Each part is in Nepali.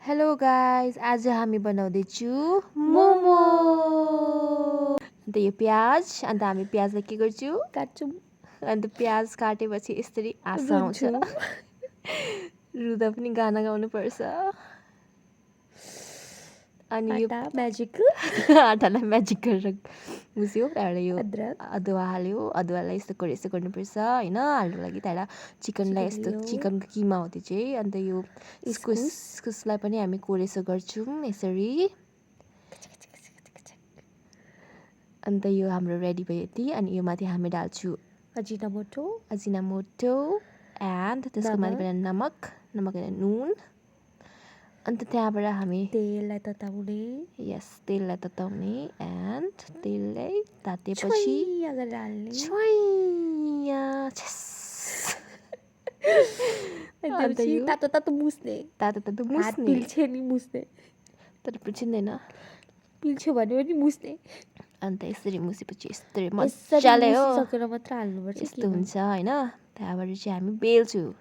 हेलो गाइस, आज हामी बनाउँदैछु मोमो। अन्त यो प्याज, अन्त हामी प्याजलाई के गर्छु काट्छौँ अन्त प्याज काटेपछि यसरी आशा आउँछ। रुँदा पनि गाना गाउनु पर्छ। अनि यो आटा म्याजिक आटालाई म्याजिक गरेर मुस्यो। त्यहाँबाट यो अदरक अदुवा हाल्यो। अदुवालाई यस्तो गर्नुपर्छ होइन हाल्नुको लागि। त्यहाँबाट चिकनलाई यस्तो चिकनको किमा हो त्यो चाहिँ। अन्त यो इस्कुसलाई पनि हामी कोरेसो गर्छौँ यसरी। अन्त यो हाम्रो रेडी भयो यति। अनि यो माथि हामी डाल्छु अजिनामोटो एन्ड त्यसको माथिबाट नमक होइन नुन। अन्त त्यहाँबाट हामी तेललाई तताउने एन्ड तेललाई तातेपछि अन्त तातो तातो मुस्ने पिल्छे नि मुस्ने तर पिल्छिँदैन पिल्छ्यो भने पनि मुस्ने। अन्त यसरी मुसेपछि यस्तरी मजाले हो सकेर मात्र हाल्नुपर्छ यस्तो हुन्छ होइन। त्यहाँबाट चाहिँ हामी बेल्छु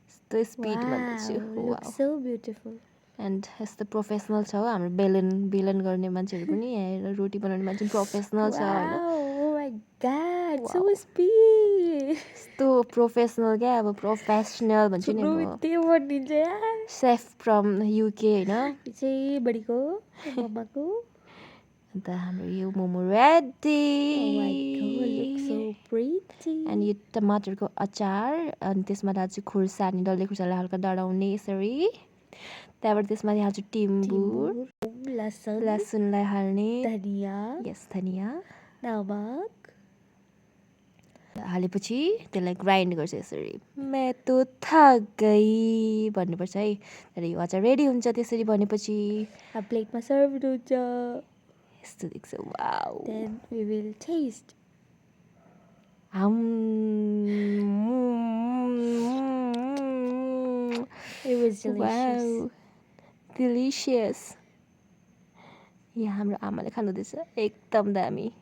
यस्तो स्पिडमा बेल्छु। सो ब्युटिफुल एन्ड यस्तो प्रोफेसनल छ हो हाम्रो बेलन गर्ने मान्छेहरू पनि यहाँ रोटी बनाउने मान्छे प्रोफेसनल छ होइन। यस्तो प्रोफेसनल क्या अब प्रोफेसनल भन्छु नि म। सेफ फ्रम युके होइन चाहिँ बडीको मम्माको। अन्त हाम्रो यो मोमो रेडी। अनि यो टमाटरको अचार अनि त्यसमा हाल्छु खुर्सानी डल्ले खुर्सानीलाई हल्का डढाउने यसरी। त्यहाँबाट त्यसमाथि हाल्छु टिम्बुर लसुनलाई हाल्ने धनिया नमक हालेपछि त्यसलाई ग्राइन्ड गर्छ यसरी। मैं तो थक गई भन्नुपर्छ है। तर यो अचार रेडी हुन्छ त्यसरी भनेपछि। प्लेटमा सर्भ हुन्छ यस्तो देख्छ। Wow then we will test. It was delicious. Wow, delicious. यहाँ हाम्रो आमाले खानुहुँदैछ एकदम दामी।